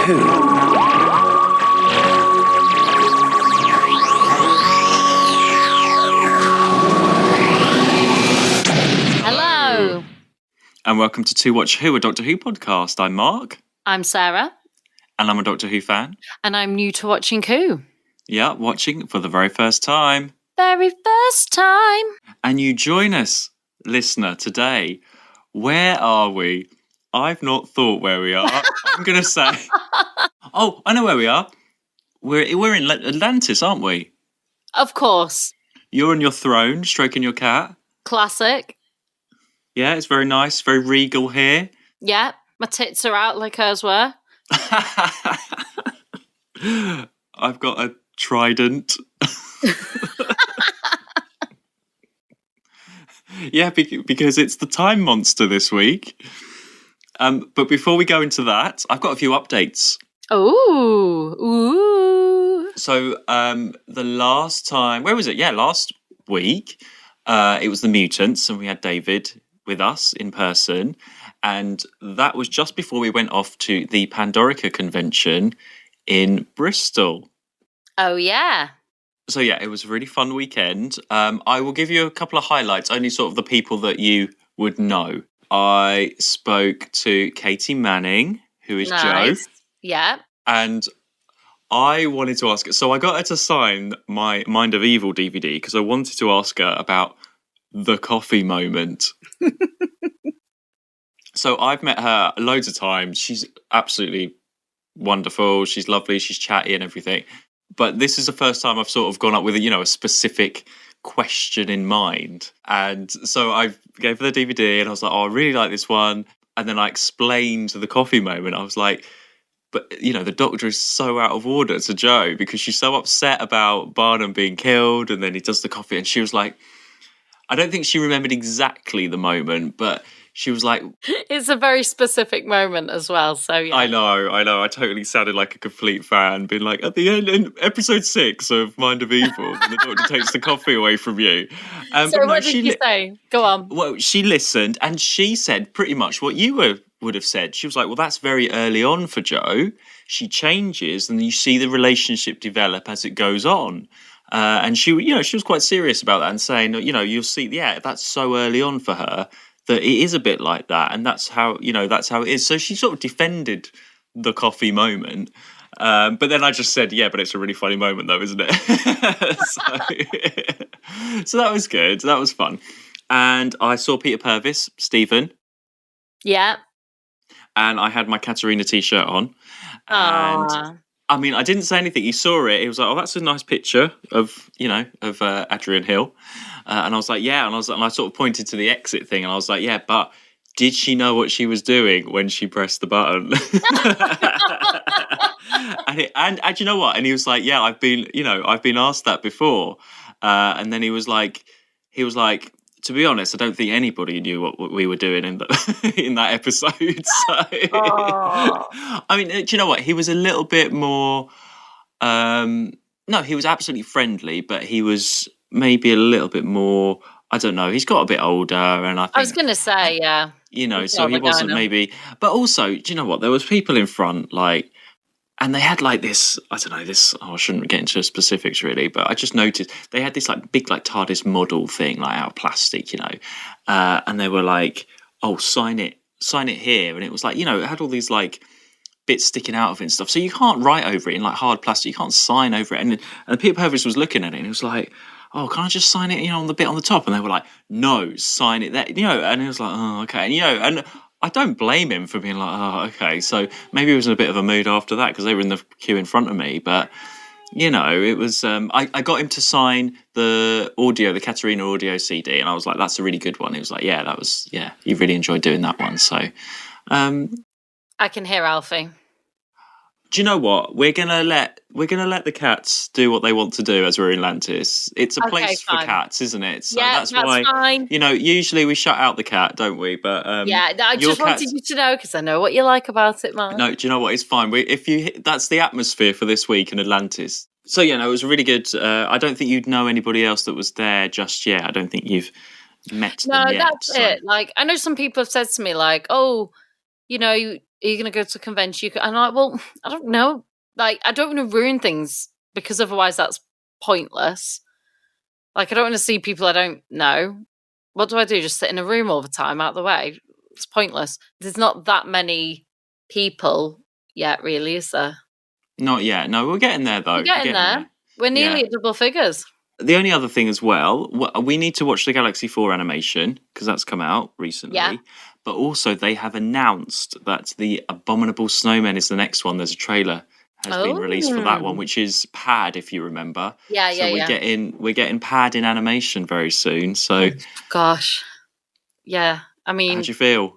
Who. Hello. And welcome to To Watch Who, a Doctor Who podcast. I'm Mark. I'm Sarah. And I'm a Doctor Who fan. And I'm new to watching Who. Yeah, watching for the very first time. Very first time. And you join us, listener, today. Where are we? I've not thought where we are. I'm going to say... Oh, I know where we are. We're in Atlantis, aren't we? Of course. You're on your throne, stroking your cat. Classic. Yeah, it's very nice, very regal here. Yeah, my tits are out like hers were. I've got a trident. Yeah, because it's the time monster this week. But before we go into that, I've got a few updates. Ooh. So the last time, where was it? Yeah, last week, it was the mutants, and we had David with us in person. And that was just before we went off to the Pandorica convention in Bristol. Oh, yeah. So, yeah, it was a really fun weekend. I will give you a couple of highlights, only sort of the people that you would know. I spoke to Katie Manning, who is Nice. Jo. Yeah. And I wanted to ask her, so I got her to sign my Mind of Evil DVD because I wanted to ask her about the coffee moment. So I've met her loads of times. She's absolutely wonderful. She's lovely. She's chatty and everything. But this is the first time I've sort of gone up with a specific question in mind. And so I gave her the DVD and I was like, oh, I really like this one. And then I explained the coffee moment. I was like, but, the Doctor is so out of order to Jo because she's so upset about Barnum being killed and then he does the coffee. And she was like, I don't think she remembered exactly the moment, but she was like... It's a very specific moment as well, so yeah. I know. I totally sounded like a complete fan, being like, at the end, in episode 6 of Mind of Evil, the Doctor takes the coffee away from you. So what did you say? Go on. Well, she listened, and she said pretty much what you would have said. She was like, well, that's very early on for Jo. She changes, and you see the relationship develop as it goes on. And she was quite serious about that and saying, you'll see, yeah, that's so early on for her that it is a bit like that. And that's how it is. So she sort of defended the coffee moment. But then I just said, yeah, but it's a really funny moment though, isn't it? So that was good. That was fun. And I saw Peter Purvis, Stephen. Yeah. And I had my Katerina t-shirt on. And... Aww. I mean, I didn't say anything. He saw it. He was like, "Oh, that's a nice picture of Adrian Hill," and I was like, "Yeah." And I sort of pointed to the exit thing, and I was like, "Yeah, but did she know what she was doing when she pressed the button?" and you know what? And he was like, "Yeah, I've been asked that before," and then he was like. To be honest, I don't think anybody knew what we were doing in that episode. So, I mean, do you know what? He was a little bit more. No, he was absolutely friendly, but he was maybe a little bit more. I don't know. He's got a bit older, and I was going to say, yeah. So he wasn't maybe. But also, do you know what? There was people in front, like. And they had like this, I don't know, I shouldn't get into specifics really, but I just noticed they had this like big like TARDIS model thing, like out of plastic, and they were like, oh, sign it here. And it was like, it had all these like bits sticking out of it and stuff. So you can't write over it in like hard plastic. You can't sign over it. And Peter Purvis was looking at it and he was like, oh, can I just sign it, on the bit on the top? And they were like, no, sign it there, and he was like, oh, okay. And, I don't blame him for being like, oh, okay. So maybe he was in a bit of a mood after that because they were in the queue in front of me. But, it was, I got him to sign the Katerina audio CD. And I was like, that's a really good one. He was like, yeah, he really enjoyed doing that one. So. I can hear Alfie. Do you know what? We're gonna let the cats do what they want to do as we're in Atlantis. It's a place for cats, isn't it? So that's why fine. Usually we shut out the cat, don't we? But I just wanted you to know because I know what you like about it, Mark. No, do you know what? It's fine. That's the atmosphere for this week in Atlantis. So it was really good. I don't think you'd know anybody else that was there just yet. I don't think you've met them yet. No, that's it. Like I know some people have said to me, like, oh, Are you going to go to a convention? And I'm like, well, I don't know. Like, I don't want to ruin things because otherwise that's pointless. Like, I don't want to see people I don't know. What do I do? Just sit in a room all the time out of the way? It's pointless. There's not that many people yet, really, is there? Not yet. No, we're getting there, though. We're getting there. We're nearly at double figures. The only other thing as well, we need to watch the Galaxy 4 animation because that's come out recently. Yeah. But also they have announced that the Abominable Snowman is the next one. There's a trailer has been released for that one, which is Pad, if you remember. Yeah, so we're getting Pad in animation very soon. So gosh. Yeah. I mean, how do you feel?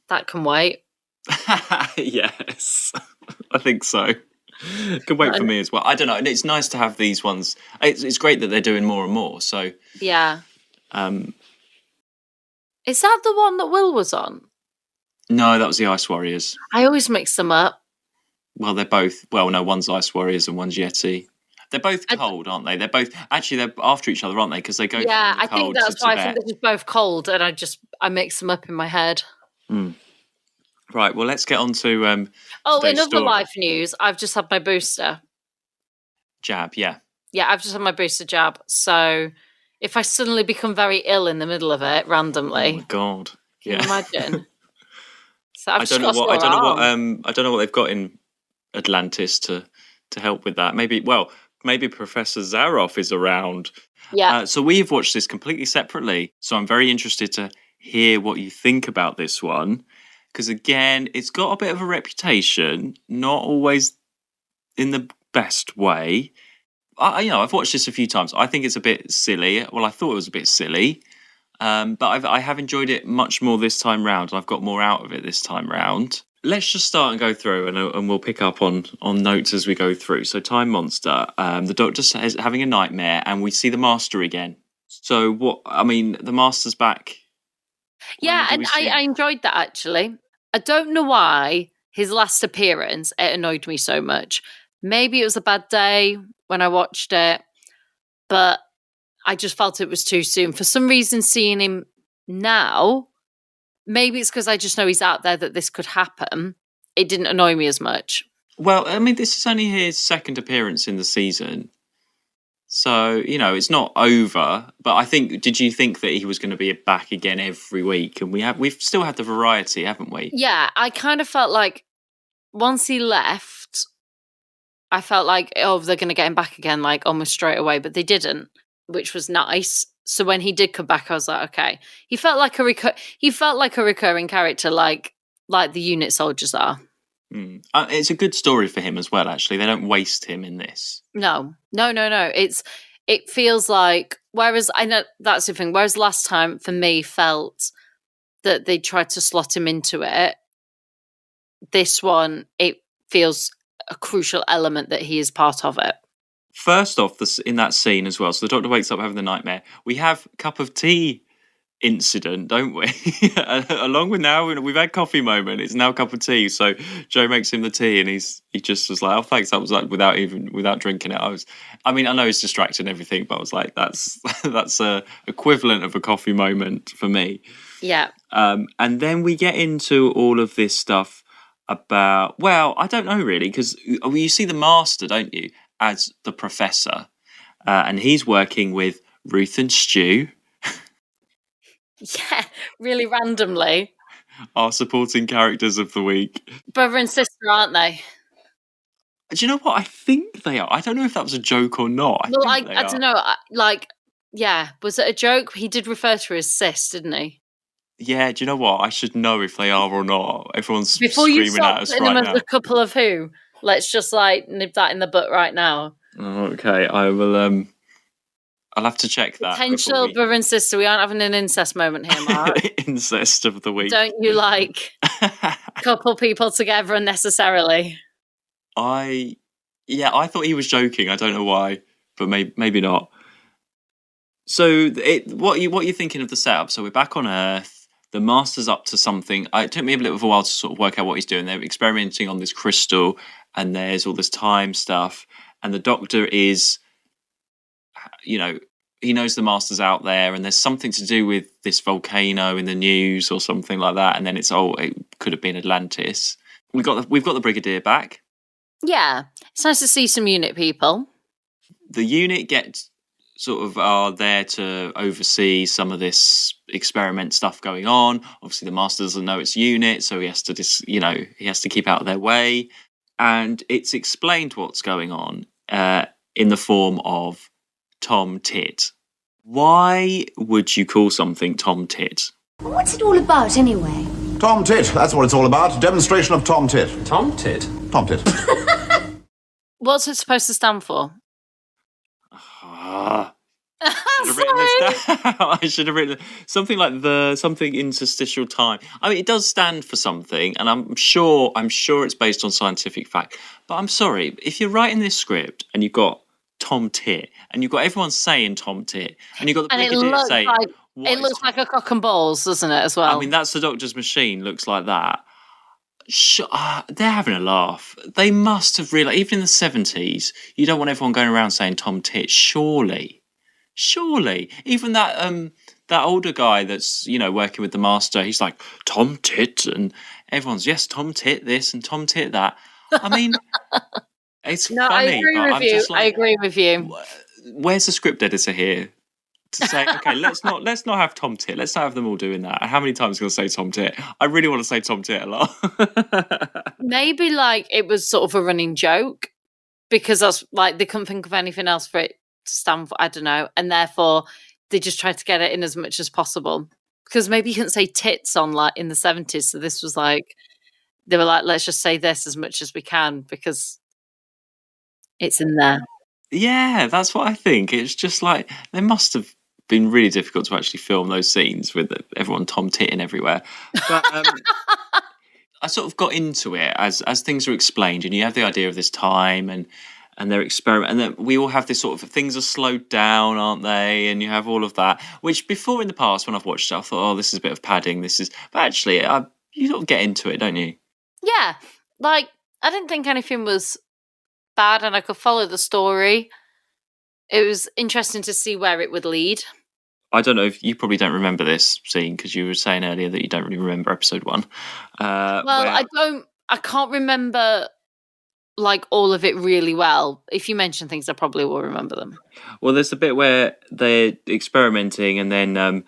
That can wait. Yes. I think so. Can wait for me as well. I don't know. And it's nice to have these ones. It's great that they're doing more and more. So yeah. Is that the one that Will was on? No, that was the Ice Warriors. I always mix them up. Well, they're both. Well, no, one's Ice Warriors and one's Yeti. They're both cold, aren't they? They're both they're after each other, aren't they? Because they go. Yeah, from the cold I think that's why I think they're just both cold, and I mix them up in my head. Mm. Right. Well, let's get on to. In other life news, I've just had my booster jab. Yeah. Yeah, I've just had my booster jab. So if I suddenly become very ill in the middle of it randomly, oh my god, can you imagine? So I don't know what they've got in Atlantis to help with that. Maybe Professor Zaroff is around. Yeah. So we've watched this completely separately. So I'm very interested to hear what you think about this one. Because again, it's got a bit of a reputation, not always in the best way. I've watched this a few times. I think it's a bit silly. Well, I thought it was a bit silly. But I have enjoyed it much more this time round. And I've got more out of it this time round. Let's just start and go through, and we'll pick up on notes as we go through. So, Time Monster, the Doctor is having a nightmare, and we see the Master again. So, the Master's back. Yeah, and I enjoyed that, actually. I don't know why his last appearance, it annoyed me so much. Maybe it was a bad day when I watched it, but I just felt it was too soon. For some reason, seeing him now, maybe it's because I just know he's out there that this could happen. It didn't annoy me as much. Well, this is only his second appearance in the season. So, it's not over. But did you think that he was going to be back again every week? And we've still had the variety, haven't we? Yeah, I kind of felt like once he left, I felt like, they're going to get him back again, like almost straight away. But they didn't, which was nice. So when he did come back, I was like, okay. He felt like a recurring character, like the unit soldiers are. It's a good story for him as well, actually. They don't waste him in this. No. It feels like, whereas I know that's the thing, whereas last time for me felt that they tried to slot him into it, this one, it feels a crucial element that he is part of it. First off, in that scene as well, so the Doctor wakes up having the nightmare. We have cup of tea incident, don't we? Along with now, we've had coffee moment. It's now cup of tea. So Joe makes him the tea, and he just was like, "Oh, thanks." That was like without drinking it. I know he's distracted and everything, but I was like, "That's a equivalent of a coffee moment for me." Yeah. And then we get into all of this stuff about. Well, I don't know really, because you see the Master, don't you, as the Professor, and he's working with Ruth and Stu. Yeah, really randomly. Our supporting characters of the week. Brother and sister, aren't they? Do you know what? I think they are. I don't know if that was a joke or not. I don't know. Was it a joke? He did refer to her as sis, didn't he? Yeah, do you know what? I should know if they are or not. Everyone's Before screaming at us right now. A couple of who? Let's just nip that in the butt right now. Okay, I will. I'll have to check that. Potential brother and sister. We aren't having an incest moment here, Mark. Incest of the week. Don't you couple people together unnecessarily? I thought he was joking. I don't know why, but maybe not. So, what are you thinking of the setup? So we're back on Earth. The Master's up to something. It took me a little of a while to sort of work out what he's doing. They're experimenting on this crystal, and there's all this time stuff. And the Doctor is, he knows the Master's out there, and there's something to do with this volcano in the news or something like that. And then it could have been Atlantis. We've got the Brigadier back. Yeah, it's nice to see some unit people. The unit are there to oversee some of this experiment stuff going on. Obviously, the Master doesn't know it's unit, so he has to keep out of their way. And it's explained what's going on in the form of TOMTIT. Why would you call something TOMTIT? What's it all about, anyway? TOMTIT, that's what it's all about. Demonstration of TOMTIT. TOMTIT? TOMTIT. What's it supposed to stand for? I should have written something interstitial time. I mean, it does stand for something, and I'm sure it's based on scientific fact. But I'm sorry, if you're writing this script and you've got TOMTIT, and you've got everyone saying TOMTIT, and you've got the Brigadier saying... It looks like a cock and balls, doesn't it, as well? I mean, that's the Doctor's machine, looks like that. They're having a laugh. They must have realised, even in the 70s, you don't want everyone going around saying TOMTIT, surely. Even that older guy that's, working with the Master, he's like, TOMTIT, and everyone's, yes, TOMTIT this and TOMTIT that. I mean, it's funny. I agree with you. Where's the script editor here? To say, okay, let's not have TOMTIT. Let's not have them all doing that. And how many times are going to say TOMTIT? I really want to say TOMTIT a lot. Maybe it was sort of a running joke because that's they couldn't think of anything else for it to stand for. I don't know, and therefore they just tried to get it in as much as possible because maybe you couldn't say tits on in the 70s. So this was they were like, let's just say this as much as we can because it's in there. Yeah, that's what I think. It's just they must have been really difficult to actually film those scenes with everyone TOMTITting everywhere. But I sort of got into it as things are explained, and you have the idea of this time and their experiment, and then we all have this sort of things are slowed down, aren't they? And you have all of that, which before in the past when I've watched it, I thought, oh, this is a bit of padding. But actually, you sort of get into it, don't you? Yeah, I didn't think anything was bad, and I could follow the story. It was interesting to see where it would lead. I don't know if you probably don't remember this scene because you were saying earlier that you don't really remember episode 1. I can't remember all of it really well. If you mention things, I probably will remember them. Well, there's the bit where they're experimenting, and then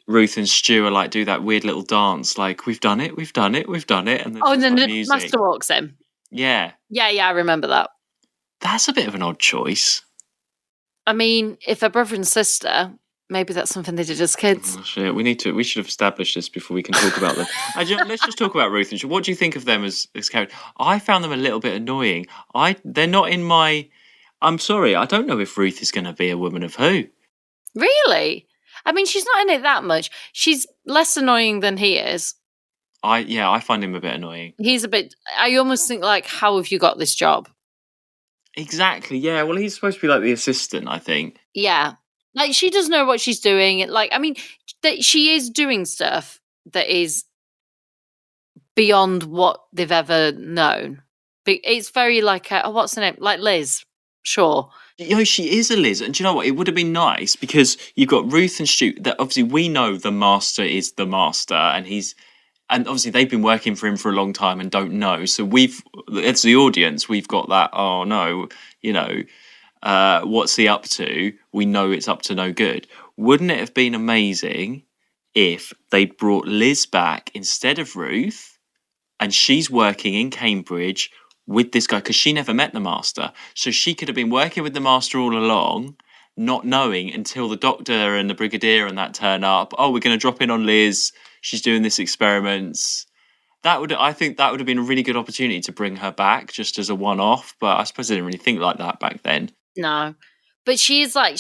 Ruth and Stu are do that weird little dance, we've done it, and then the music. Master walks in. Yeah, I remember that. That's a bit of an odd choice. I mean, if they're brother and sister, maybe that's something they did as kids. Oh, shit. We should have established this before we can talk about them. Let's just talk about Ruth and Stu. What do you think of them as characters? I found them a little bit annoying. They're not in my... I'm sorry, I don't know if Ruth is going to be a woman of who. Really? I mean, she's not in it that much. She's less annoying than he is. I find him a bit annoying. He's a bit... I almost think, how have you got this job? Exactly, yeah. Well, he's supposed to be the assistant, I think. Yeah. She does know what she's doing. She is doing stuff that is beyond what they've ever known. It's very what's her name? Liz. Sure. She is a Liz. And do you know what? It would have been nice because you've got Ruth and Stu. That obviously we know the Master is the Master, and obviously they've been working for him for a long time and don't know. So as the audience, we've got that, oh no, what's he up to? We know it's up to no good. Wouldn't it have been amazing if they brought Liz back instead of Ruth, and she's working in Cambridge with this guy because she never met the Master. So she could have been working with the Master all along, not knowing until the Doctor and the Brigadier and that turn up. Oh, we're going to drop in on Liz. She's doing this experiments. I think that would have been a really good opportunity to bring her back just as a one-off. But I suppose I didn't really think like that back then. No, but she's learning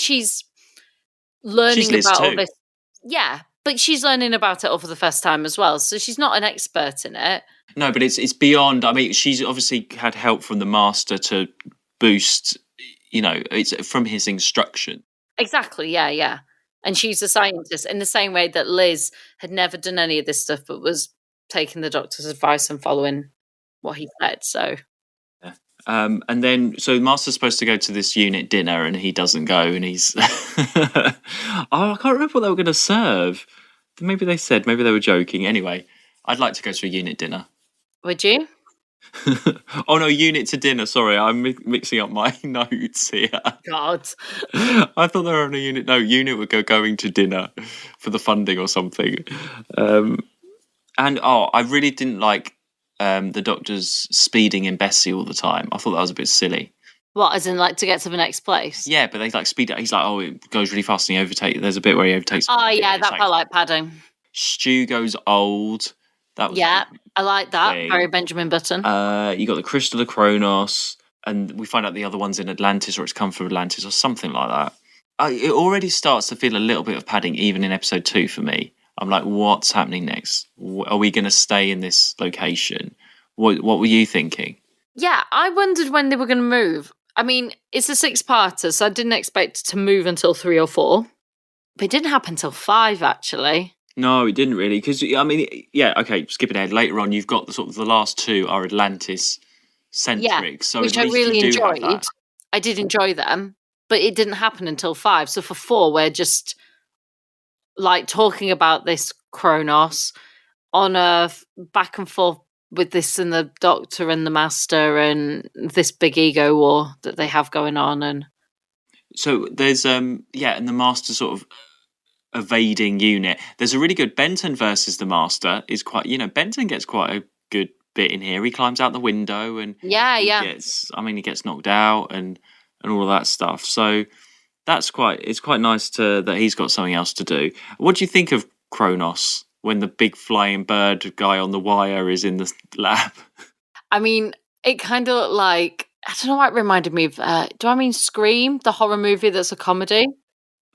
about all this. Yeah, but she's learning about it all for the first time as well. So she's not an expert in it. No, but it's beyond. I mean, she's obviously had help from the Master to boost. It's from his instruction. Exactly. Yeah. And she's a scientist in the same way that Liz had never done any of this stuff, but was taking the Doctor's advice and following what he said. So, yeah. And then, so the Master's supposed to go to this unit dinner, and he doesn't go, and he's. I can't remember what they were going to serve. Maybe they were joking. Anyway, I'd like to go to a unit dinner. Would you? Oh no, unit to dinner. Sorry, I'm mixing up my notes here. God. I thought they were on a unit. No, unit would go going to dinner for the funding or something. And I really didn't like the Doctor's speeding in Bessie all the time. I thought that was a bit silly. What, as in like to get to the next place? Yeah, but they like speed it. He's like, oh, it goes really fast and he overtakes. There's a bit where he overtakes. Oh yeah, that felt like padding. Stu goes old. That was I like that. thing. Very Benjamin Button. You got the Crystal of Kronos, and we find out the other one's in Atlantis, or it's come from Atlantis, or something like that. It already starts to feel a little bit of padding, even in episode 2 for me. I'm like, what's happening next? Are we going to stay in this location? What were you thinking? Yeah, I wondered when they were going to move. I mean, it's a 6-parter, so I didn't expect it to move until 3 or 4. But it didn't happen until 5, actually. No, it didn't really, because I mean, yeah, okay, skip ahead. Later on, you've got the last 2 are Atlantis centric, so which I really enjoyed. I did enjoy them, but it didn't happen until 5. So for 4, we're just like talking about this Kronos on a back and forth with this and the Doctor and the Master and this big ego war that they have going on. And so there's and the Master sort of evading unit. There's a really good Benton versus the Master is quite, Benton gets quite a good bit in here. He climbs out the window and he gets knocked out and all of that stuff. So it's quite nice that he's got something else to do. What do you think of Kronos when the big flying bird guy on the wire is in the lab? I mean, it kind of looked like, I don't know what it reminded me of. Do I mean Scream, the horror movie that's a comedy?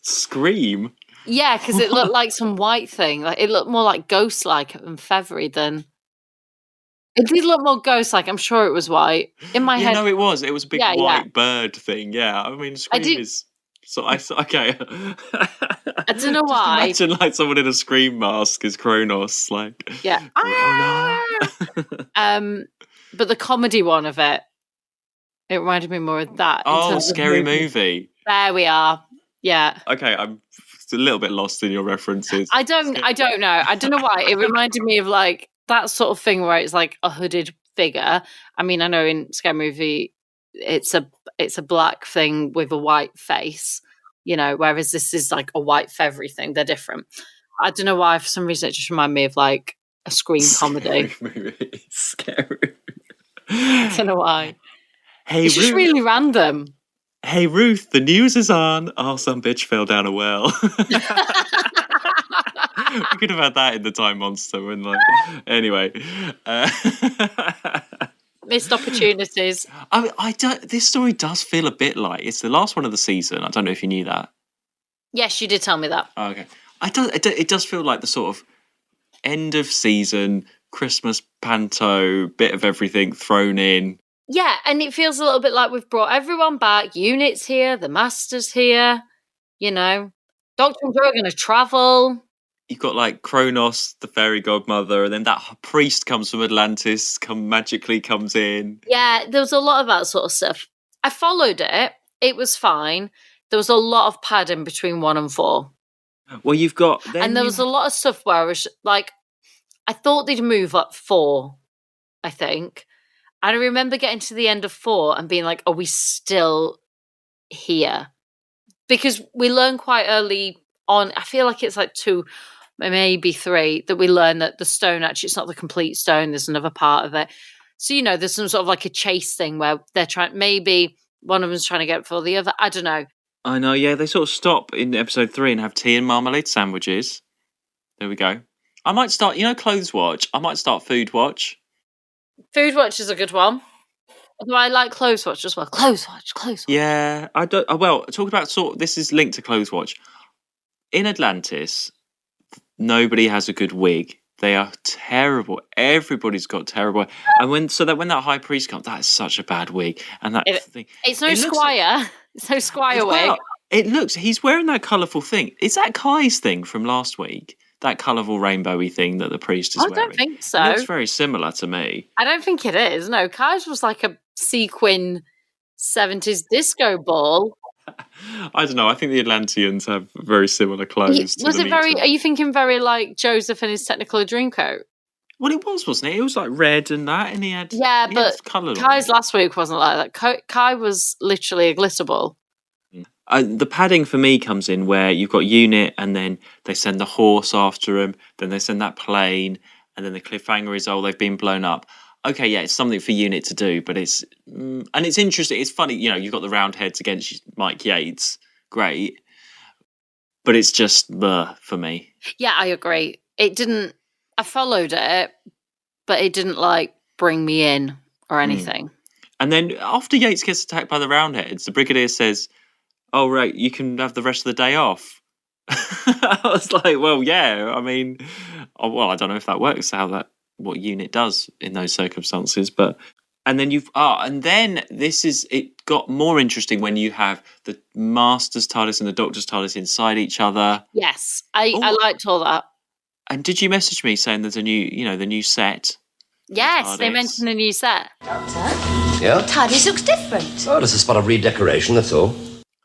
Scream? Yeah, because it looked like some white thing. Like it looked more like ghost-like and feathery than. It did look more ghost-like. I'm sure it was white. In my head. No, it was. It was a big white bird thing. Yeah, I mean, Scream is. So okay. I don't know why. Imagine like someone in a Scream mask is Kronos, like. Yeah. But the comedy one of it reminded me more of that. Oh, Scary Movie. There we are. Yeah. Okay, I'm a little bit lost in your references. I don't know. I don't know why. It reminded me of like that sort of thing where it's like a hooded figure. I mean, I know in Scary Movie it's a black thing with a white face, whereas this is like a white feathery thing. They're different. I don't know why. For some reason, it just reminded me of like a Scream comedy. Scary. I don't know why. Hey, it's just really random. Hey Ruth, the news is on. Oh, some bitch fell down a well. We could have had that in the Time Monster. Anyway. Missed opportunities. I don't. This story does feel a bit like it's the last one of the season. I don't know if you knew that. Yes, you did tell me that. Oh, okay. It does feel like the sort of end of season, Christmas panto, bit of everything thrown in. Yeah, and it feels a little bit like we've brought everyone back. Unit's here, the Master's here, Doctor and Joe are going to travel. You've got like Kronos, the fairy godmother, and then that priest comes from Atlantis, magically comes in. Yeah, there was a lot of that sort of stuff. I followed it. It was fine. There was a lot of padding between 1 and 4. Well, you've got... And there was a lot of stuff where I was like, I thought they'd move up 4, I think. And I remember getting to the end of 4 and being like, are we still here? Because we learn quite early on, I feel like it's like 2, maybe 3, that we learn that the stone, actually, it's not the complete stone. There's another part of it. So, there's some sort of like a chase thing where they're trying, maybe one of them's trying to get it for the other. I don't know. I know, yeah. They sort of stop in episode 3 and have tea and marmalade sandwiches. There we go. I might start, Clothes Watch. I might start Food Watch. Food Watch is a good one. Although I like Clothes Watch as well. Clothes Watch. Yeah, I don't. Well, talking about this is linked to Clothes Watch. In Atlantis, nobody has a good wig. They are terrible. Everybody's got terrible. And when that high priest comes, that is such a bad wig. And that thing. It's no squire. It's no squire wig. He's wearing that colourful thing. Is that Kai's thing from last week? That colourful rainbowy thing that the priest is wearing? I don't think so. It looks very similar to me. I don't think it is. No, Kai's was like a sequin 70s disco ball. I don't know. I think the Atlanteans have very similar clothes. Are you thinking very like Joseph and his Technicolor Dreamcoat? Well, it was, wasn't it? It was like red and that, and he had colour. Kai's last week wasn't like that. Kai was literally a glitter ball. The padding for me comes in where you've got Unit, and then they send the horse after him, then they send that plane, and then the cliffhanger is, they've been blown up. Okay, yeah, it's something for Unit to do, but it's and it's interesting. It's funny, you've got the Roundheads against Mike Yates, great, but it's just for me. Yeah, I agree. It didn't. I followed it, but it didn't like bring me in or anything. And then after Yates gets attacked by the Roundheads, the Brigadier says, "Oh, right, you can have the rest of the day off." I was like, well, yeah, I mean, I don't know if that works, what Unit does in those circumstances, but and then it got more interesting when you have the Master's TARDIS and the Doctor's TARDIS inside each other. Yes, I liked all that. And did you message me saying there's a new, the new set? Yes, they mentioned a new set. Doctor? Yeah? TARDIS looks different. Oh, this is but a redecoration, that's all.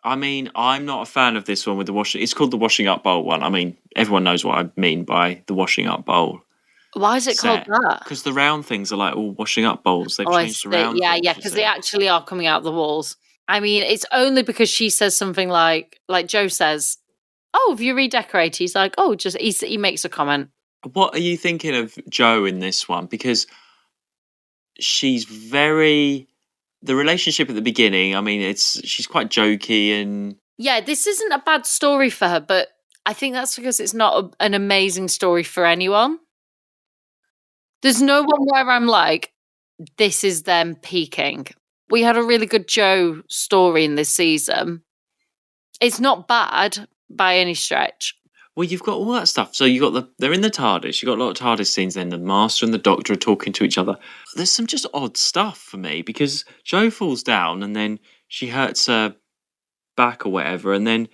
I mean, I'm not a fan of this one with the washing. It's called the washing up bowl one. I mean, everyone knows what I mean by the washing up bowl. Why is it called that? Because the round things are like all washing up bowls. They've changed the round. Yeah, because they actually are coming out the walls. I mean, it's only because she says something like Joe says, "Oh, have you redecorated?" He's like, "Oh, just," he makes a comment. What are you thinking of Joe in this one? Because she's the relationship at the beginning, I mean, she's quite jokey and... Yeah, this isn't a bad story for her, but I think that's because it's not an amazing story for anyone. There's no one where I'm like, this is them peaking. We had a really good Joe story in this season. It's not bad by any stretch. Well, you've got all that stuff. So they're in the TARDIS. You've got a lot of TARDIS scenes then. The Master and the Doctor are talking to each other. There's some just odd stuff for me because Jo falls down and then she hurts her back or whatever. And then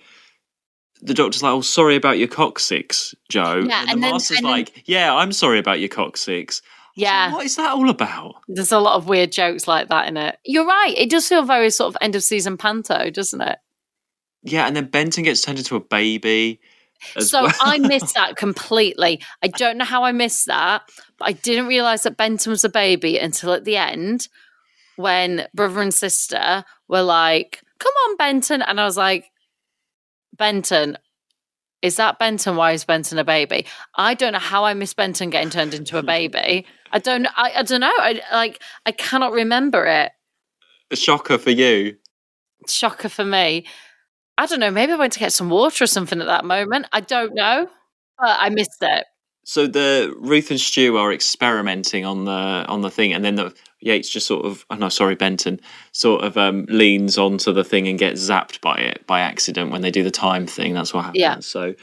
the Doctor's like, "Oh, sorry about your coccyx, Jo." Yeah, and the Master's like, "Yeah, I'm sorry about your coccyx." Yeah. Like, what is that all about? There's a lot of weird jokes like that in it. You're right. It does feel very sort of end of season panto, doesn't it? Yeah, and then Benton gets turned into a baby. So I missed that completely. I don't know how I missed that, but I didn't realise that Benton was a baby until at the end when brother and sister were like, "Come on, Benton." And I was like, "Benton, is that Benton? Why is Benton a baby?" I don't know how I missed Benton getting turned into a baby. I don't know. I cannot remember it. A shocker for you. Shocker for me. I don't know. Maybe I went to get some water or something at that moment. I don't know, but I missed it. So the Ruth and Stu are experimenting on the thing, and then Yates just sort of, Benton sort of leans onto the thing and gets zapped by it by accident when they do the time thing. That's what happens. Yeah. So,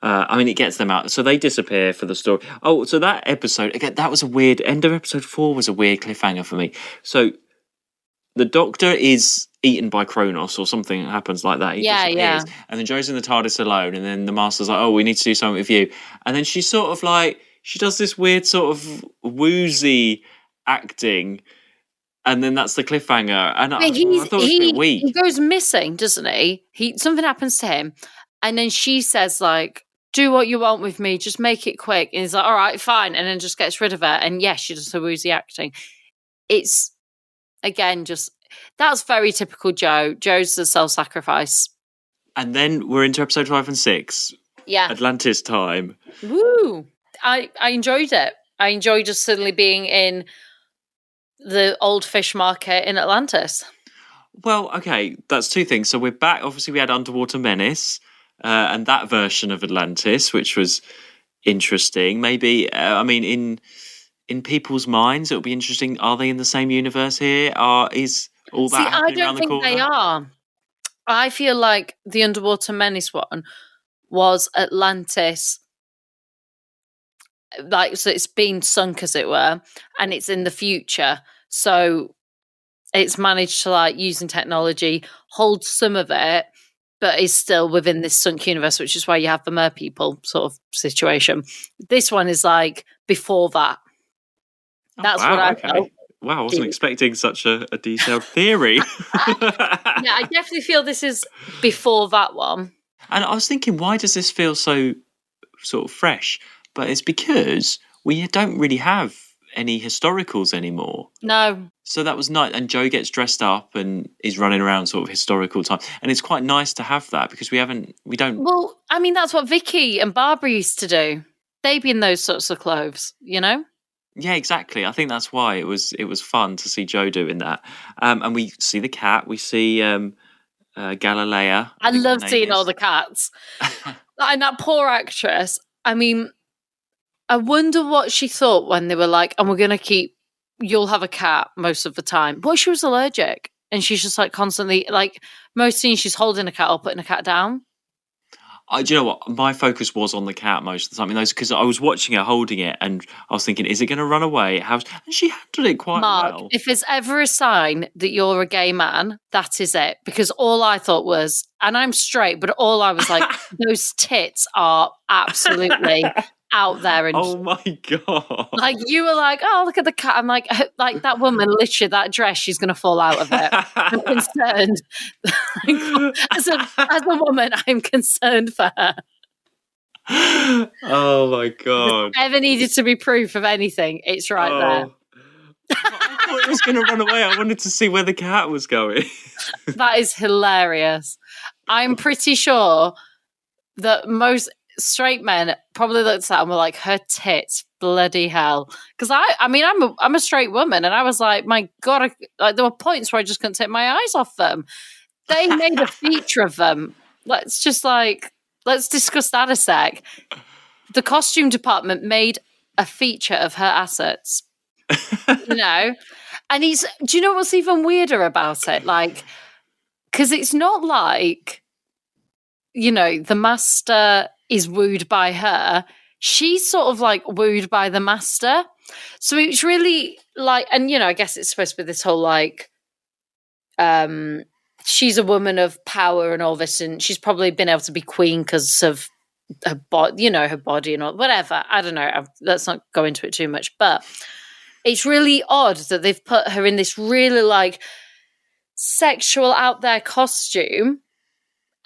it gets them out. So they disappear for the story. Oh, so that episode again, that was a weird end of episode 4 was a weird cliffhanger for me. So the Doctor is eaten by Kronos or something happens like that. He disappears. And then Joe's in the TARDIS alone, and then the Master's like, "Oh, we need to do something with you." And then she's sort of like, she does this weird sort of woozy acting, and then that's the cliffhanger. And I thought it was a bit weak. He goes missing, doesn't he? Something happens to him, and then she says like, "Do what you want with me, just make it quick." And he's like, "All right, fine," and then just gets rid of her. And yes, she does her woozy acting. It's again just that's very typical Joe. Joe's the self-sacrifice. And then we're into episode 5 and 6. Yeah, Atlantis time. Woo! I enjoyed it. I enjoyed just suddenly being in the old fish market in Atlantis. Well, okay, that's two things. So we're back. Obviously, we had Underwater Menace and that version of Atlantis, which was interesting. Maybe, in people's minds, it'll be interesting. Are they in the same universe here? Is all that happening around the corner? I don't think they are. I feel like the Underwater Menace one was Atlantis. So it's been sunk, as it were, and it's in the future. So it's managed to, using technology, hold some of it, but is still within this sunk universe, which is why you have the mer people sort of situation. This one is before that. That's what I felt. Wow, I wasn't expecting such a detailed theory. Yeah, I definitely feel this is before that one. And I was thinking, why does this feel so sort of fresh? But it's because we don't really have any historicals anymore. No. So that was nice. And Joe gets dressed up and is running around sort of historical time. And it's quite nice to have that because we don't. Well, I mean, that's what Vicky and Barbara used to do. They'd be in those sorts of clothes, you know? Yeah, exactly. I think that's why it was fun to see Joe doing that. And we see the cat. We see Galilea. I love seeing all the cats. And that poor actress. I mean, I wonder what she thought when they were like, and we're going to you'll have a cat most of the time. But she was allergic. And she's just like constantly, like most scenes she's holding a cat or putting a cat down. Do you know what? My focus was on the cat most of the time in those because I was watching her holding it and I was thinking, is it going to run away? And she handled it quite well. If there's ever a sign that you're a gay man, that is it. Because all I thought was, and I'm straight, but all I was like, those tits are absolutely out there. And oh my God. Like you were like, oh, look at the cat. I'm like that woman, literally that dress, she's going to fall out of it. I'm concerned. as a woman, I'm concerned for her. Oh my God. If ever needed to be proof of anything, it's right there. I thought it was going to run away. I wanted to see where the cat was going. That is hilarious. I'm pretty sure that most straight men probably looked at that and were like, her tits, bloody hell. Because I'm a straight woman, and I was like, my God, there were points where I just couldn't take my eyes off them. They made a feature of them. Let's discuss that a sec. The costume department made a feature of her assets. You know? And do you know what's even weirder about it? Like, because it's not like, you know, the master is wooed by her. She's sort of like wooed by the master. So it's really like, and you know, I guess it's supposed to be this whole like, she's a woman of power and all this, and she's probably been able to be queen because of her body, you know, her body and all, whatever. I don't know. Let's not go into it too much, but it's really odd that they've put her in this really like sexual out there costume,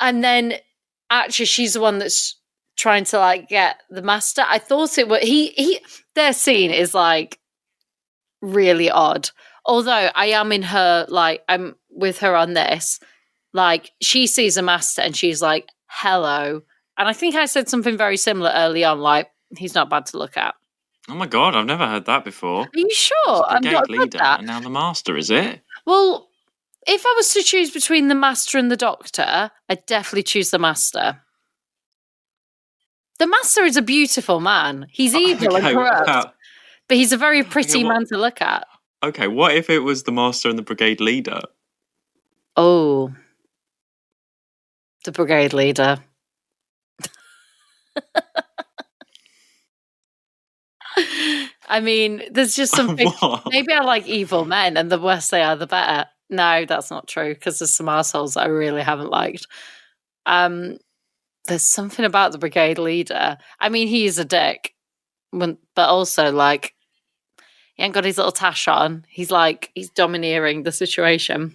and then actually she's the one that's trying to like get the master. I thought it was their scene is like really odd. Although I am in her, like I'm with her on this, like she sees a master and she's like, hello. And I think I said something very similar early on, like he's not bad to look at. Oh my God, I've never heard that before. Are you sure? I'm not leader that. And now the master, is it? Well, if I was to choose between the master and the doctor, I'd definitely choose the master. The master is a beautiful man. He's evil and corrupt, but he's a very pretty man to look at. Okay, what if it was the master and the brigade leader? Oh, the brigade leader. I mean, there's just something. Maybe I like evil men, and the worse they are, the better. No, that's not true, because there's some assholes that I really haven't liked. There's something about the brigade leader. I mean, he's a dick, but also, like, he ain't got his little tash on. He's domineering the situation.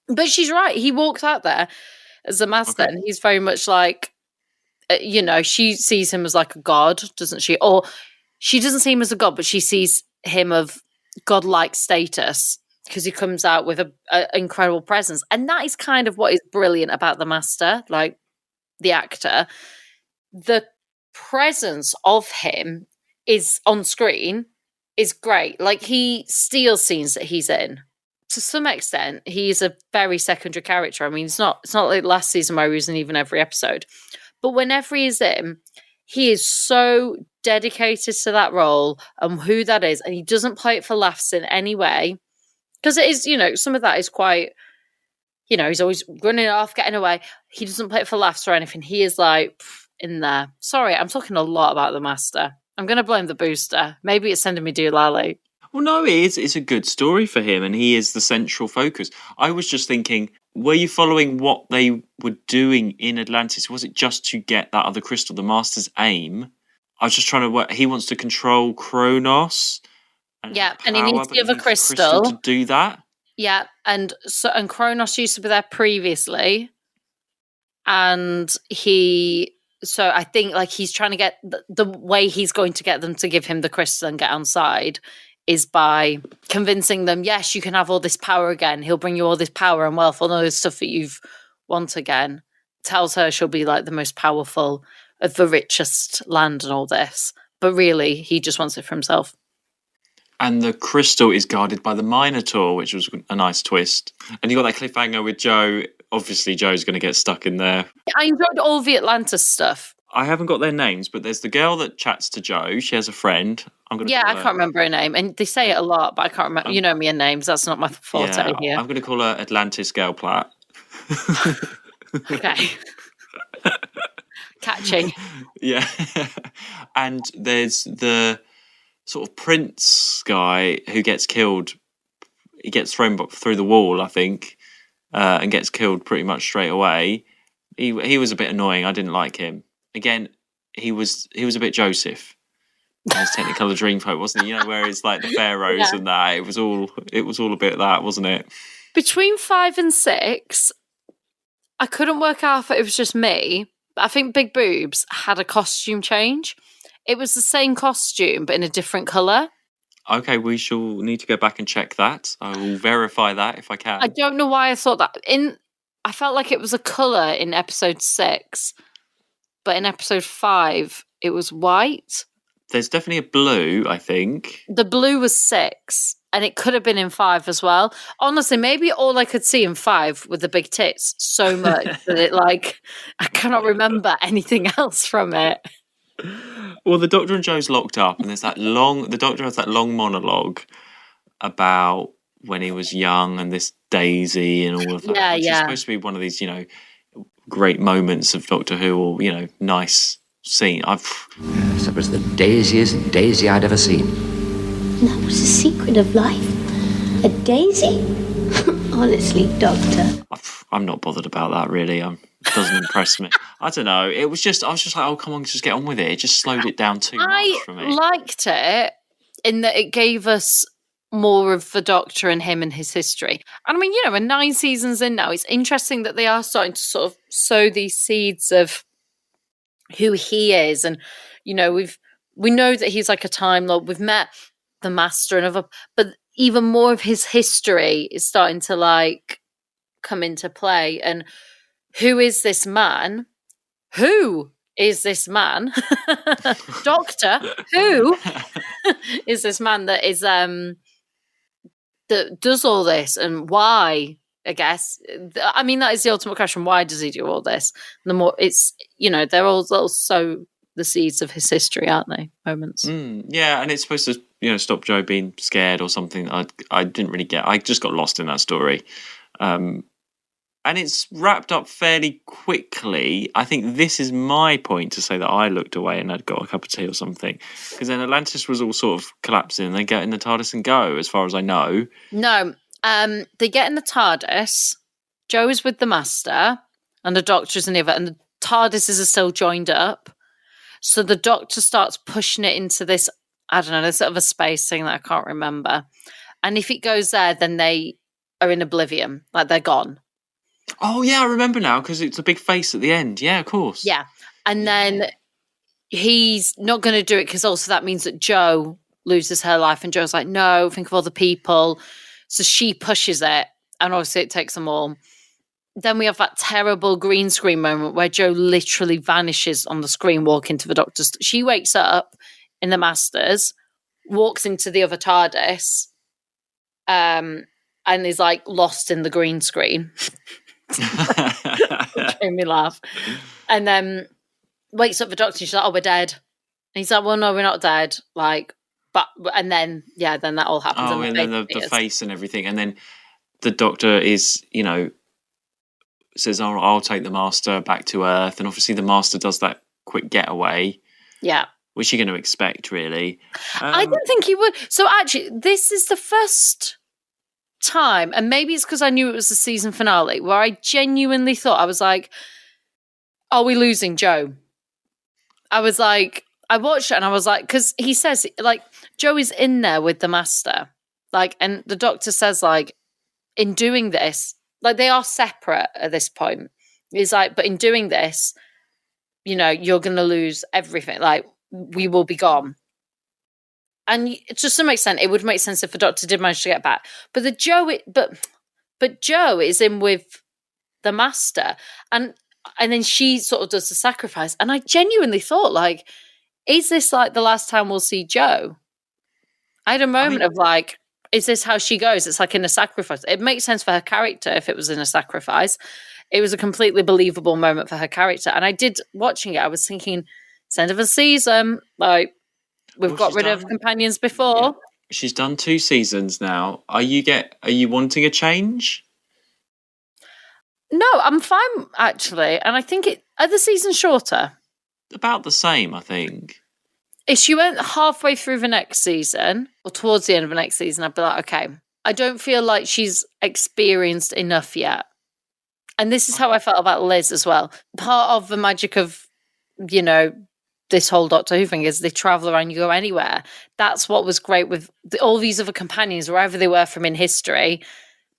But she's right. He walks out there as a master, and he's very much like, you know, she sees him as like a god, doesn't she? Or she doesn't see him as a god, but she sees him of godlike status because he comes out with an incredible presence. And that is kind of what is brilliant about the master, like the actor. The presence of him is on screen is great. Like, he steals scenes that he's in. To some extent, he's a very secondary character. I mean, it's not like last season where he was in even every episode. But whenever he's in, he is so dedicated to that role and who that is. And he doesn't play it for laughs in any way. Because it is, you know, some of that is quite, you know, he's always running off, getting away. He doesn't play it for laughs or anything. He is like in there. Sorry, I'm talking a lot about the master. I'm going to blame the booster. Maybe it's sending me doolally. Well, no, it is. It's a good story for him, and he is the central focus. I was just thinking, were you following what they were doing in Atlantis? Was it just to get that other crystal, the Master's aim? I was just trying to work. He wants to control Kronos. And he needs the other crystal to do that. Yeah, and Kronos used to be there previously, and he So I think like he's trying to get the way he's going to get them to give him the crystal and get on side is by convincing them, yes, you can have all this power again. He'll bring you all this power and wealth, all this stuff that you've want again. Tells her she'll be like the most powerful of the richest land and all this. But really, he just wants it for himself. And the crystal is guarded by the Minotaur, which was a nice twist. And you got that cliffhanger with Joe. Obviously, Joe's going to get stuck in there. I enjoyed all the Atlantis stuff. I haven't got their names, but there's the girl that chats to Joe. She has a friend. I can't remember her name. And they say it a lot, but I can't remember. You know me and names. That's not my forte here. I'm going to call her Atlantis Girl Platt. Okay. Catchy. Yeah. And there's the sort of prince guy who gets killed. He gets thrown through the wall, I think, and gets killed pretty much straight away. He was a bit annoying. I didn't like him. Again, he was a bit Joseph. He was Technicolor Dreamcoat, wasn't he? You know, where it's like the pharaohs and that. It was all a bit of that, wasn't it? Between 5 and 6, I couldn't work out if it was just me, but I think Big Boobs had a costume change. It was the same costume, but in a different colour. Okay, we shall need to go back and check that. I will verify that if I can. I don't know why I thought that. I felt like it was a colour in episode 6, but in episode 5, it was white. There's definitely a blue, I think. The blue was 6, and it could have been in 5 as well. Honestly, maybe all I could see in 5 were the big tits so much that I cannot remember anything else from it. Well, the Doctor and Joe's locked up, and there's the Doctor has that long monologue about when he was young and this Daisy and all of that. Yeah, which is supposed to be one of these, great moments of Doctor Who, or nice scene. That was the daisiest daisy I'd ever seen. That was the secret of life. A daisy? Honestly, Doctor. I'm not bothered about that, really. It doesn't impress me. I don't know. I was just like, oh, come on, just get on with it. It just slowed it down too much for me. I liked it in that it gave us more of the Doctor and him and his history. And I mean, we're 9 seasons in now. It's interesting that they are starting to sort of sow these seeds of who he is. And, we know that he's like a Time Lord. We've met the Master and other, but even more of his history is starting to come into play. And who is this man? Who is this man? Doctor, who is this man that is that does all this, and why? I guess. I mean, that is the ultimate question. Why does he do all this? And the more it's, they're all so the seeds of his history, aren't they? Moments. Yeah, and it's supposed to, stop Joe being scared or something. I didn't really get. I just got lost in that story. And it's wrapped up fairly quickly. I think this is my point to say that I looked away and I'd got a cup of tea or something. Because then Atlantis was all sort of collapsing and they get in the TARDIS and go, as far as I know. No, they get in the TARDIS. Joe is with the Master and the Doctor's in the other, and the TARDISes are still joined up. So the Doctor starts pushing it into this, I don't know, this sort of a space thing that I can't remember. And if it goes there, then they are in oblivion, they're gone. Oh, yeah, I remember now, because it's a big face at the end. Yeah, of course. Yeah. And then he's not going to do it because also that means that Joe loses her life. And Joe's like, no, think of all the people. So she pushes it. And obviously it takes them all. Then we have that terrible green screen moment where Joe literally vanishes on the screen, walking to the Doctor's. She wakes up in the Masters, walks into the other TARDIS, and is lost in the green screen. Made me laugh. And then wakes up the Doctor and she's like, oh, we're dead. And he's like, well, no, we're not dead. And then that all happens. Oh, and then the face and everything. And then the Doctor is, says, oh, I'll take the Master back to Earth. And obviously the Master does that quick getaway. Yeah. Which you're going to expect, really. I didn't think he would. So actually, this is the first time, and maybe it's because I knew it was the season finale, where I genuinely thought, I was like, are we losing Joe? I was like, I watched it and I was like, because he says, Joe is in there with the Master. And the Doctor says, in doing this, they are separate at this point. He's like, but in doing this, you're going to lose everything. Like, we will be gone. And to some extent, it would make sense if the Doctor did manage to get back. But but Jo is in with the Master, and then she sort of does the sacrifice. And I genuinely thought, like, is this like the last time we'll see Jo? I had a moment of like, is this how she goes? It's like in a sacrifice. It makes sense for her character if it was in a sacrifice. It was a completely believable moment for her character. And I did, watching it, I was thinking, it's the end of a season. Like, we've got rid of companions before. Yeah. She's done 2 seasons now. Are you wanting a change? No, I'm fine, actually. And I think are the seasons shorter? About the same, I think. If she went halfway through the next season, or towards the end of the next season, I'd be like, okay, I don't feel like she's experienced enough yet. And this is how I felt about Liz as well. Part of the magic of, this whole Doctor Who thing is they travel around, you go anywhere. That's what was great with all these other companions, wherever they were from in history,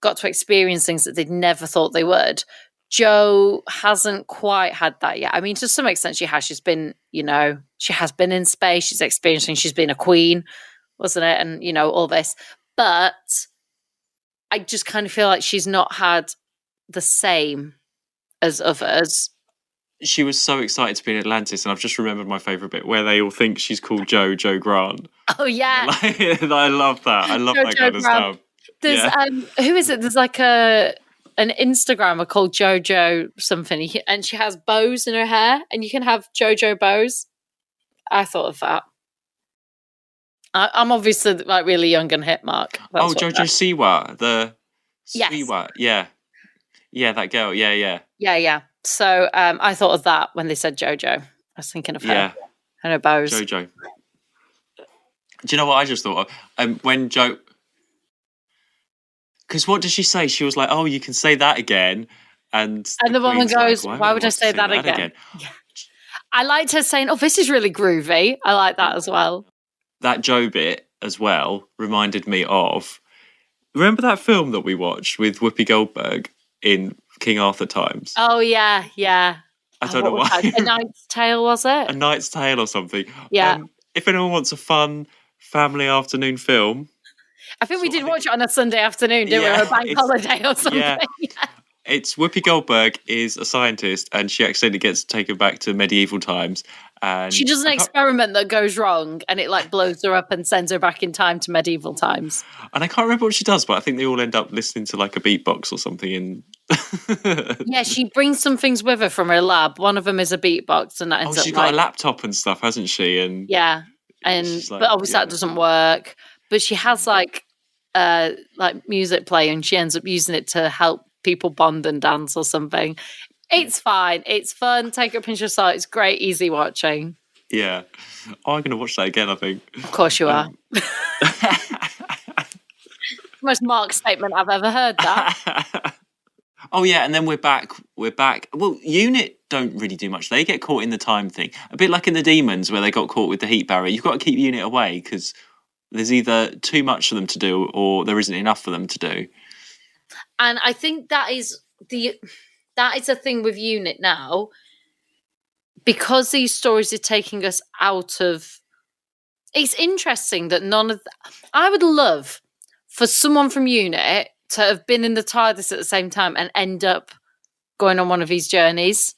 got to experience things that they'd never thought they would. Jo hasn't quite had that yet. I mean, to some extent she has. She's been, she has been in space. She's experiencing, she's been a queen, wasn't it? And, all this. But I just kind of feel like she's not had the same as others. She was so excited to be in Atlantis, and I've just remembered my favourite bit where they all think she's called Jo Grant. Oh, yeah. I love that. I love that kind of stuff. There's, who is it? There's like an Instagrammer called Jojo something, and she has bows in her hair, and you can have Jojo bows. I thought of that. I'm obviously like really young and hip, Mark. That's Jojo Siwa, yes. Siwa, yeah, that girl, yeah. So I thought of that when they said Jojo. I was thinking of her and her bows. Jojo. Do you know what I just thought of? When Jo. Because what did she say? She was like, "Oh, you can say that again," and the woman goes, like, "Why would I say that again?" Yeah. I liked her saying, "Oh, this is really groovy." I like that as well. That Jo bit as well reminded me of. Remember that film that we watched with Whoopi Goldberg in King Arthur times? Oh yeah. I don't know why. A Knight's Tale, was it? A Knight's Tale or something. Yeah. If anyone wants a fun family afternoon film. I think we did watch it on a Sunday afternoon, didn't we? Or a bank holiday or something. Yeah. It's Whoopi Goldberg is a scientist, and she accidentally gets taken back to medieval times. And she does an experiment that goes wrong, and it like blows her up and sends her back in time to medieval times. And I can't remember what she does, but I think they all end up listening to like a beatbox or something. Yeah, she brings some things with her from her lab. One of them is a beatbox, and that ends up she's got a laptop and stuff, hasn't she? And yeah, but obviously that doesn't work. But she has like music play, and she ends up using it to help people bond and dance or something. It's fine. It's fun. Take it a pinch of salt. It's great, easy watching. Yeah. Oh, I'm going to watch that again, I think. Of course you are. Most Mark statement I've ever heard, that. Oh, yeah, and then we're back. Well, Unit don't really do much. They get caught in the time thing. A bit like in the Demons, where they got caught with the heat barrier. You've got to keep Unit away, because there's either too much for them to do or there isn't enough for them to do. And I think that is a thing with Unit now, because these stories are taking us out of. It's interesting that I would love for someone from Unit to have been in the TARDIS at the same time and end up going on one of these journeys.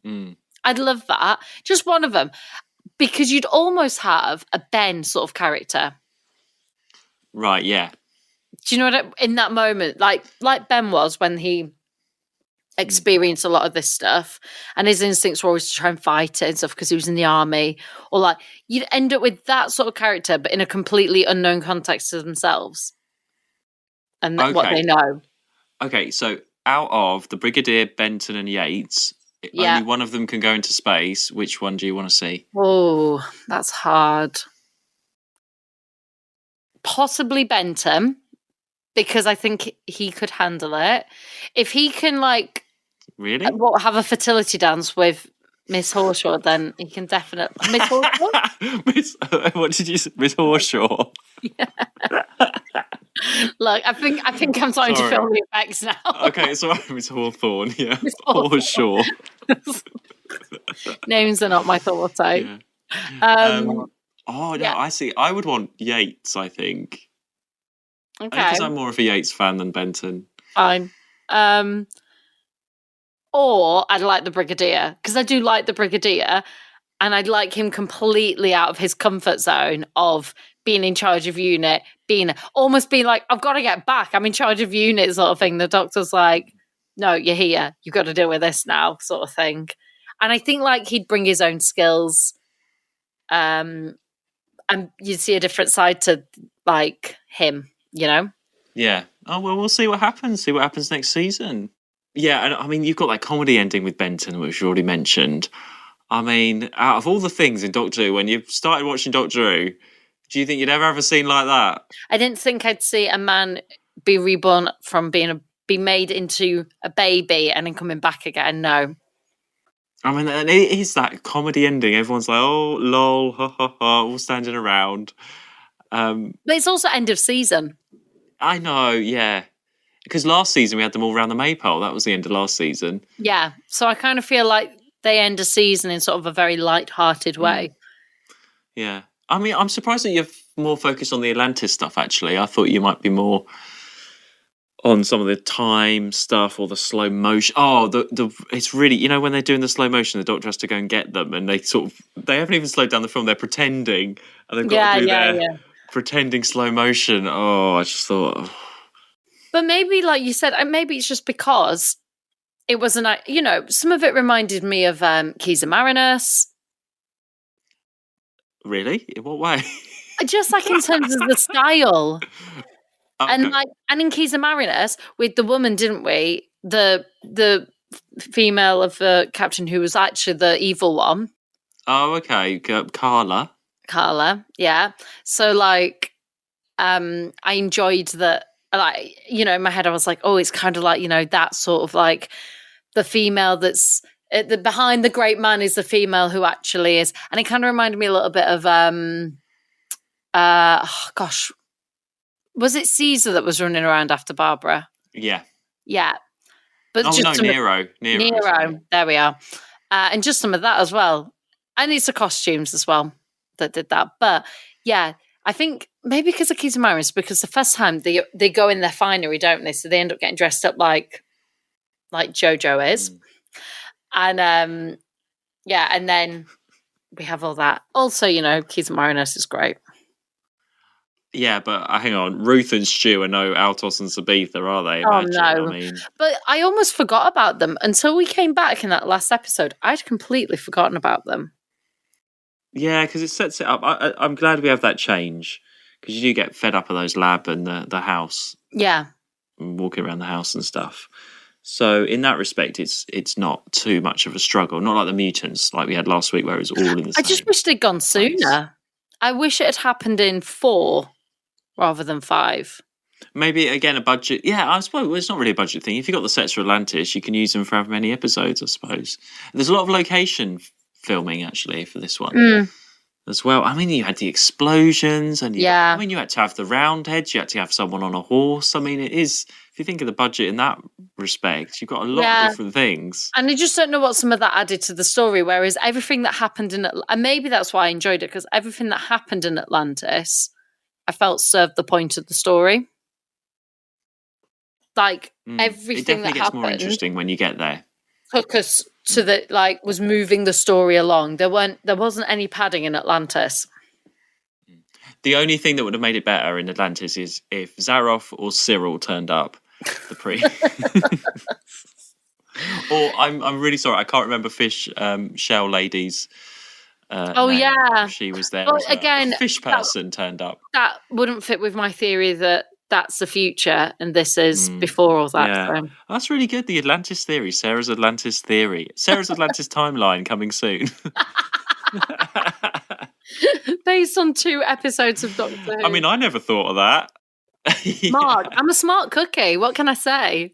I'd love that. Just one of them, because you'd almost have a Ben sort of character. Right, yeah. Do you know what? In that moment, like Ben was when he experienced a lot of this stuff, and his instincts were always to try and fight it and stuff because he was in the army, or like you'd end up with that sort of character, but in a completely unknown context to themselves and what they know. Okay, so out of the Brigadier, Benton, and Yates, only one of them can go into space. Which one do you want to see? Oh, that's hard. Possibly Benton, because I think he could handle it. If he can, like, really have a fertility dance with Miss Horshaw, then he can definitely. Miss Horshaw? What did you say? Miss Horshaw? Yeah. Look, I think I'm starting to feel the effects now. Okay, sorry, Miss Hawthorne. Yeah, Miss Horshaw. Names are not my forte. Yeah. Um, Oh, no, yeah. I see. I would want Yates, I think. Okay. Because I'm more of a Yates fan than Benton. Fine. Or I'd like the Brigadier, because I do like the Brigadier, and I'd like him completely out of his comfort zone of being in charge of unit, almost being like, I've got to get back. I'm in charge of unit sort of thing. The Doctor's like, no, you're here. You've got to deal with this now sort of thing. And I think like he'd bring his own skills. And you'd see a different side to like him, you know? Yeah. Oh, well, we'll see what happens. See what happens next season. Yeah, and I mean, you've got that comedy ending with Benton, which you already mentioned. I mean, out of all the things in Doctor Who, when you started watching Doctor Who, do you think you'd ever have a scene like that? I didn't think I'd see a man be reborn from be made into a baby and then coming back again. No. I mean, and it is that comedy ending. Everyone's like, oh, lol, ha, ha, ha, all standing around. But it's also end of season. I know, yeah. Because last season we had them all around the maypole. That was the end of last season. Yeah. So I kind of feel like they end a season in sort of a very light-hearted way. Yeah. I mean, I'm surprised that you're more focused on the Atlantis stuff, actually. I thought you might be more on some of the time stuff or the slow motion. Oh, it's really, you know, when they're doing the slow motion, the Doctor has to go and get them, and they haven't even slowed down the film. They're pretending, and they've got to do their pretending slow motion. Oh, I just thought... Oh. But maybe, like you said, maybe it's just because it wasn't, you know, some of it reminded me of Keys of Marinus. Really? In what way? Just like in terms of the style. Okay. And in Keys of Marinus, with the woman, didn't we? The female of the captain who was actually the evil one. Oh, okay. Carla, yeah. So, like, I enjoyed that. Like, you know, in my head, I was like, oh, it's kind of like, you know, that sort of like the female that's behind the great man is the female who actually is. And it kind of reminded me a little bit of, was it Caesar that was running around after Barbara? Yeah. Yeah. But Nero. There we are. And just some of that as well. And it's the costumes as well that did that. But yeah, I think maybe because of Keys of Marinus, because the first time they go in their finery, don't they? So they end up getting dressed up like JoJo is. And and then we have all that. Also, you know, Keys of Marinus is great. Yeah, but hang on. Ruth and Stu are no Altos and Sabitha, are they? Imagine? No. I mean... But I almost forgot about them until we came back in that last episode. I'd completely forgotten about them. Yeah, because it sets it up. I'm glad we have that change, because you do get fed up of those lab and the house. Yeah. And walking around the house and stuff. So in that respect, it's not too much of a struggle. Not like the mutants like we had last week where it was all in the same I just wish they'd gone sooner. Place. I wish it had happened in 4 rather than 5. Maybe, again, a budget... Yeah, I suppose it's not really a budget thing. If you've got the sets for Atlantis, you can use them for however many episodes, I suppose. There's a lot of location filming, actually, for this one as well. I mean, you had the explosions, and you had to have the Roundheads, you had to have someone on a horse. I mean, it is... If you think of the budget in that respect, you've got a lot of different things. And I just don't know what some of that added to the story, whereas everything that happened and maybe that's why I enjoyed it, because everything that happened in Atlantis, I felt served the point of the story. Like, everything that happened... It definitely gets more interesting when you get there. Took us to the, like, was moving the story along. There wasn't any padding in Atlantis. The only thing that would have made it better in Atlantis is if Zaroff or Cyril turned up. Or I'm really sorry, I can't remember Fish Shell Lady's name. Yeah, she was there. Well, again, Fish person turned up. That wouldn't fit with my theory that that's the future and this is before all that. Yeah. So. That's really good. The Atlantis theory, Sarah's Atlantis theory, Sarah's Atlantis timeline coming soon. Based on 2 episodes of Doctor Who. I mean, I never thought of that. Smart. I'm a smart cookie. What can I say?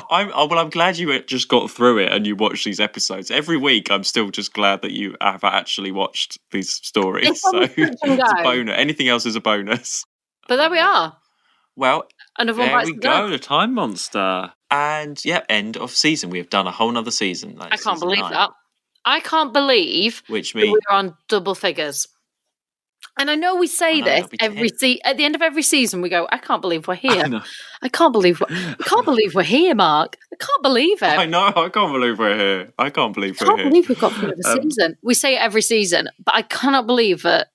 I'm glad you just got through it and you watched these episodes. Every week, I'm still just glad that you have actually watched these stories. So it's a bonus. Anything else is a bonus. But there we are. Well, there we go. The Time Monster. And yeah, end of season. We have done a whole nother season. I can't believe that. I can't believe Which that means we're on double figures. And I know we say this every at the end of every season. We go, I can't believe we're here. I can't believe we're here, Mark. I can't believe it. I know. I can't believe we're here. I can't believe we've got through the season. We say it every season, but I cannot believe that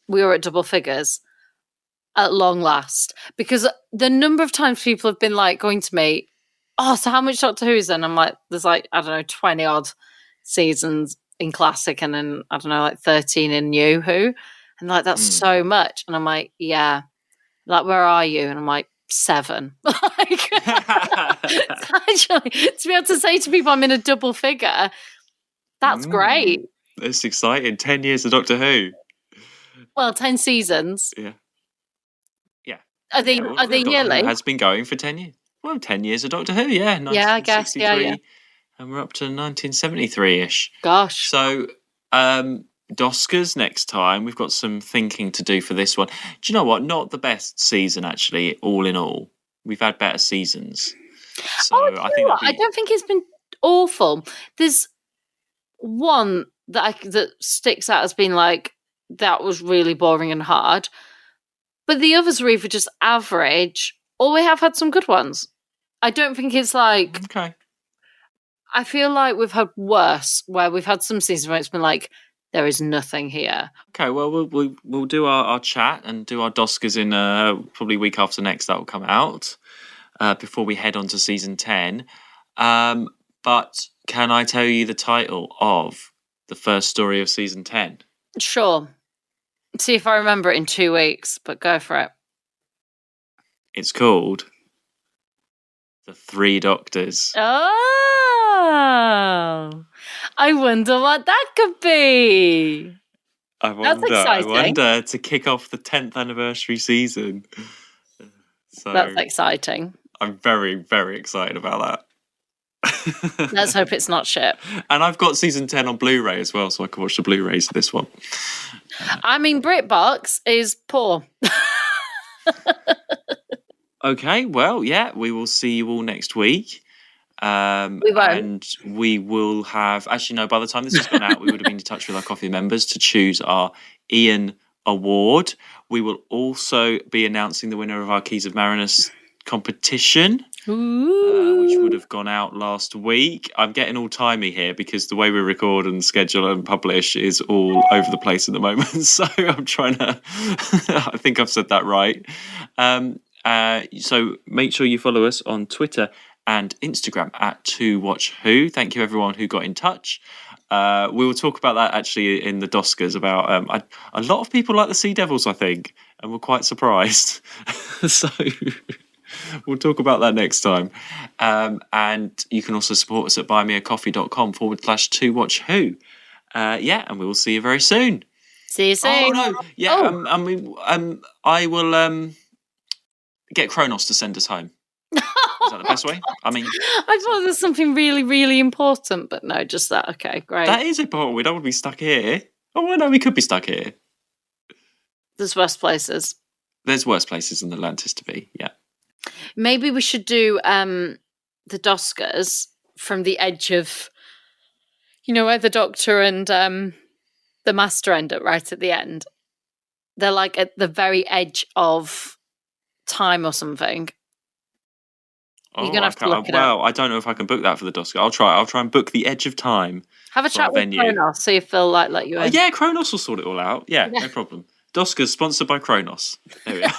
we were at double figures at long last. Because the number of times people have been like going to me, oh, so how much Doctor Who's then? I'm like, there's like, I don't know, 20 odd seasons in classic and then, I don't know, like 13 in New Who. And like, that's so much. And I'm like, yeah. Like, where are you? And I'm like, 7. Like, actually, to be able to say to people I'm in a double figure, that's great. It's exciting. 10 years of Doctor Who. Well, 10 seasons. Yeah. Are they yearly? It has been going for 10 years. Well, 10 years of Doctor Who, yeah. Yeah, I guess. Yeah. And we're up to 1973-ish. Gosh. So, Doskers next time. We've got some thinking to do for this one. Do you know what? Not the best season, actually, all in all. We've had better seasons. So I think I don't think it's been awful. There's one that sticks out as being like, that was really boring and hard. But the others are either just average or we have had some good ones. I don't think it's like... Okay. I feel like we've had worse, where we've had some seasons where it's been like, there is nothing here. Okay, well, we'll do our chat and do our Doskers in probably week after next. That will come out before we head on to season 10. But can I tell you the title of the first story of season 10? Sure. See if I remember it in 2 weeks, but go for it. It's called The Three Doctors. Oh, I wonder what that could be. That's exciting. I wonder to kick off the 10th anniversary season. So that's exciting. I'm very, very excited about that. Let's hope it's not shit. And I've got season 10 on Blu-ray as well, so I can watch the Blu-rays of this one. I mean, BritBox is poor. Okay, well, yeah, we will see you all next week. We won't. And we will have... Actually, no, by the time this has gone out, we would have been in touch with our coffee members to choose our Ian Award. We will also be announcing the winner of our Keys of Marinus competition, which would have gone out last week. I'm getting all timey here because the way we record and schedule and publish is all over the place at the moment. So I'm trying to... I think I've said that right. So make sure you follow us on Twitter and Instagram at ToWatchWho. Thank you everyone who got in touch. We will talk about that actually in the Doskers about a lot of people like the Sea Devils, I think, and we're quite surprised. So we'll talk about that next time. And you can also support us at buymeacoffee.com/ToWatchWho. And we will see you very soon. See you soon. Oh no, yeah. I will get Kronos to send us home. Is that the best way? I mean, I thought there's something really, really important, but no, just that. Okay, great. That is important. We don't want to be stuck here. Oh, well, no, we could be stuck here. There's worse places. There's worse places than Atlantis to be, yeah. Maybe we should do the Doskers from the edge of, where the Doctor and the Master end up right at the end. They're like at the very edge of time or something. You're gonna have to look it up. Well, I don't know if I can book that for the Dosker. I'll try and book the edge of time. Have a chat with Kronos, see if they'll let you in. Yeah, Kronos will sort it all out. Yeah, no problem. Doskers sponsored by Kronos. There we are.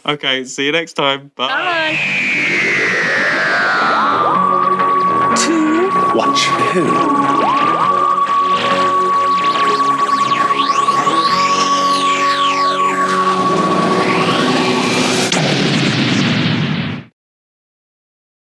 Okay, see you next time. Bye. Bye. To watch who?